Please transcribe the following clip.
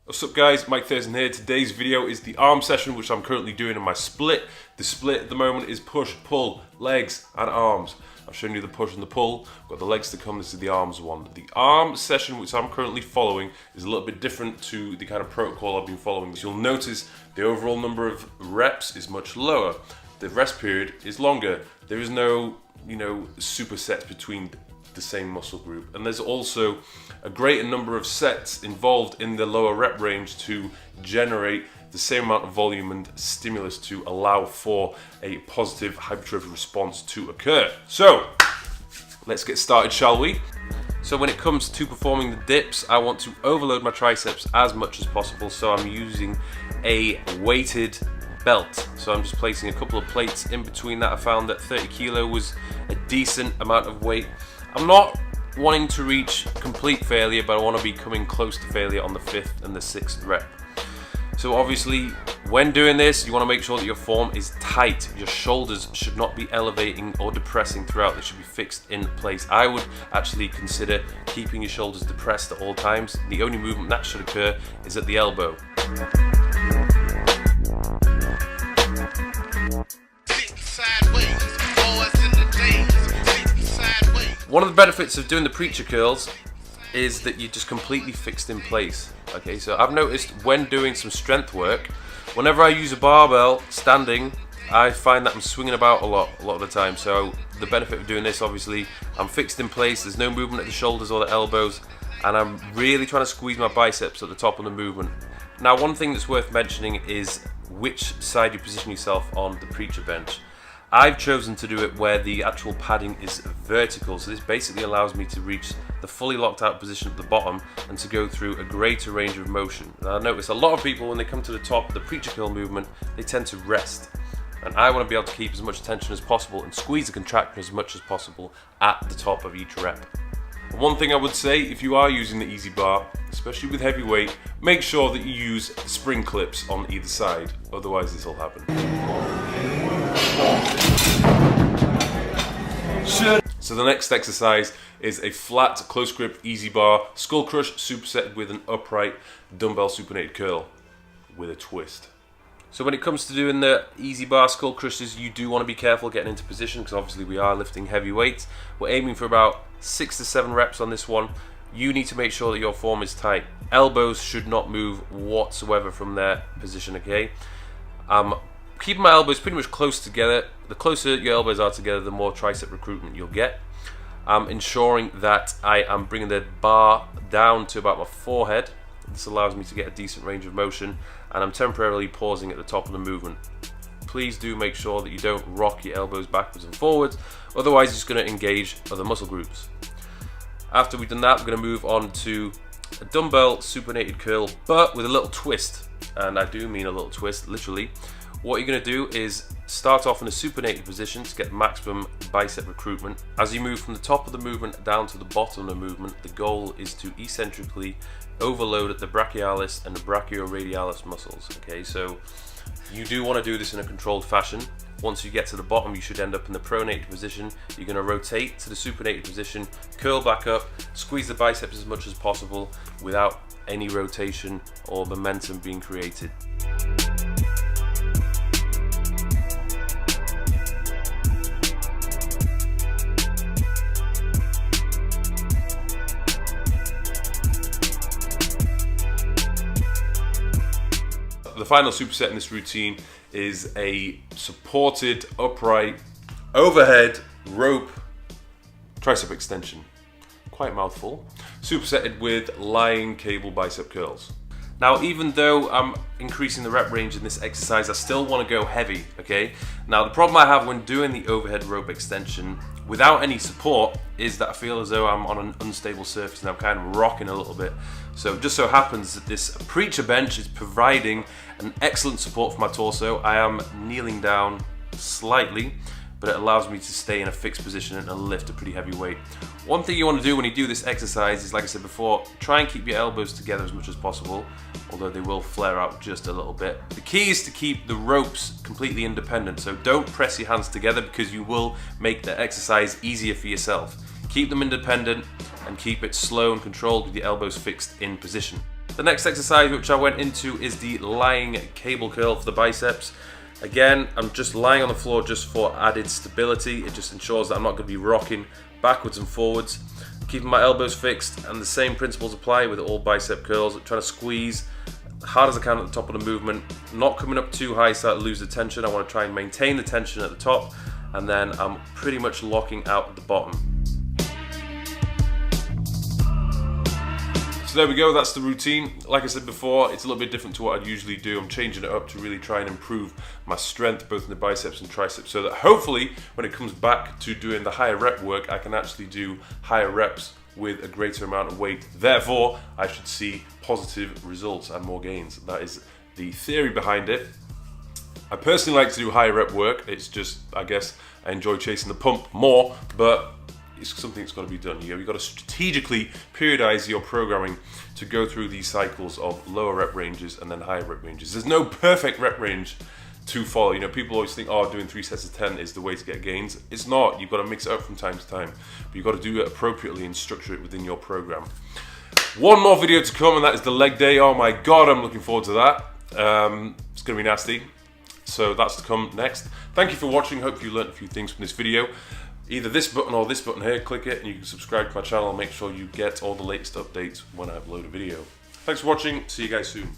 What's up guys, Mike Thurston here. Today's video is the arm session which I'm currently doing in my split. The split at the moment is push, pull, legs and arms. I've shown you the push and the pull, got the legs to come, this is the arms one. The arm session which I'm currently following is a little bit different to the kind of protocol I've been following. As you'll notice, the overall number of reps is much lower. The rest period is longer. There is no, supersets between the same muscle group, and there's also a greater number of sets involved in the lower rep range to generate the same amount of volume and stimulus to allow for a positive hypertrophic response to occur. So let's get started, shall we? So when it comes to performing the dips, I want to overload my triceps as much as possible, so I'm using a weighted belt. So I'm just placing a couple of plates in between that. I found that 30 kilo was a decent amount of weight. I'm not wanting to reach complete failure, but I want to be coming close to failure on the 5th and the 6th rep. So obviously, when doing this, you want to make sure that your form is tight. Your shoulders should not be elevating or depressing throughout. They should be fixed in place. I would actually consider keeping your shoulders depressed at all times. The only movement that should occur is at the elbow. One of the benefits of doing the preacher curls is that you're just completely fixed in place. Okay, so I've noticed when doing some strength work, whenever I use a barbell standing, I find that I'm swinging about a lot of the time. So the benefit of doing this, obviously, I'm fixed in place, there's no movement at the shoulders or the elbows, and I'm really trying to squeeze my biceps at the top of the movement. Now, one thing that's worth mentioning is which side you position yourself on the preacher bench. I've chosen to do it where the actual padding is vertical, so this basically allows me to reach the fully locked out position at the bottom and to go through a greater range of motion. Now, I notice a lot of people, when they come to the top of the preacher curl movement, they tend to rest. And I want to be able to keep as much tension as possible and squeeze the contraction as much as possible at the top of each rep. And one thing I would say, if you are using the easy bar, especially with heavy weight, make sure that you use spring clips on either side, otherwise this will happen. So the next exercise is a flat, close grip, easy bar, skull crush superset with an upright dumbbell supinated curl with a twist. So when it comes to doing the easy bar skull crushes, you do want to be careful getting into position because obviously we are lifting heavy weights. We're aiming for about 6 to 7 reps on this one. You need to make sure that your form is tight. Elbows should not move whatsoever from their position, okay? Keeping my elbows pretty much close together. The closer your elbows are together, the more tricep recruitment you'll get. I'm ensuring that I am bringing the bar down to about my forehead. This allows me to get a decent range of motion, and I'm temporarily pausing at the top of the movement. Please do make sure that you don't rock your elbows backwards and forwards, otherwise it's going to engage other muscle groups. After we've done that, we're going to move on to a dumbbell supinated curl, but with a little twist, and I do mean a little twist, literally. What you're going to do is start off in a supinated position to get maximum bicep recruitment. As you move from the top of the movement down to the bottom of the movement, the goal is to eccentrically overload at the brachialis and the brachioradialis muscles. Okay, so you do want to do this in a controlled fashion. Once you get to the bottom, you should end up in the pronated position. You're going to rotate to the supinated position, curl back up, squeeze the biceps as much as possible without any rotation or momentum being created. The final superset in this routine is a supported, upright, overhead rope tricep extension. Quite a mouthful. Supersetted with lying cable bicep curls. Now, even though I'm increasing the rep range in this exercise, I still want to go heavy, okay? Now, the problem I have when doing the overhead rope extension without any support is that I feel as though I'm on an unstable surface and I'm kind of rocking a little bit. So it just so happens that this preacher bench is providing an excellent support for my torso. I am kneeling down slightly, but it allows me to stay in a fixed position and lift a pretty heavy weight. One thing you want to do when you do this exercise is, like I said before, try and keep your elbows together as much as possible, although they will flare out just a little bit. The key is to keep the ropes completely independent, so don't press your hands together because you will make the exercise easier for yourself. Keep them independent and keep it slow and controlled with your elbows fixed in position. The next exercise which I went into is the lying cable curl for the biceps. Again, I'm just lying on the floor just for added stability. It just ensures that I'm not going to be rocking backwards and forwards. Keeping my elbows fixed, and the same principles apply with all bicep curls. I'm trying to squeeze hard as I can at the top of the movement, not coming up too high so I lose the tension. I want to try and maintain the tension at the top, and then I'm pretty much locking out at the bottom. So there we go, that's the routine. Like I said before, it's a little bit different to what I'd usually do. I'm changing it up to really try and improve my strength both in the biceps and triceps, so that hopefully when it comes back to doing the higher rep work, I can actually do higher reps with a greater amount of weight. Therefore, I should see positive results and more gains. That is the theory behind it. I personally like to do higher rep work. It's just, I guess, I enjoy chasing the pump more, but it's something that's got to be done. You've got to strategically periodize your programming to go through these cycles of lower rep ranges and then higher rep ranges. There's no perfect rep range to follow. You know, people always think, oh, doing 3 sets of 10 is the way to get gains. It's not. You've got to mix it up from time to time, but you've got to do it appropriately and structure it within your program. One more video to come, and that is the leg day. Oh my God, I'm looking forward to that. It's going to be nasty. So that's to come next. Thank you for watching. Hope you learned a few things from this video. Either this button or this button here, click it and you can subscribe to my channel and make sure you get all the latest updates when I upload a video. Thanks for watching, see you guys soon.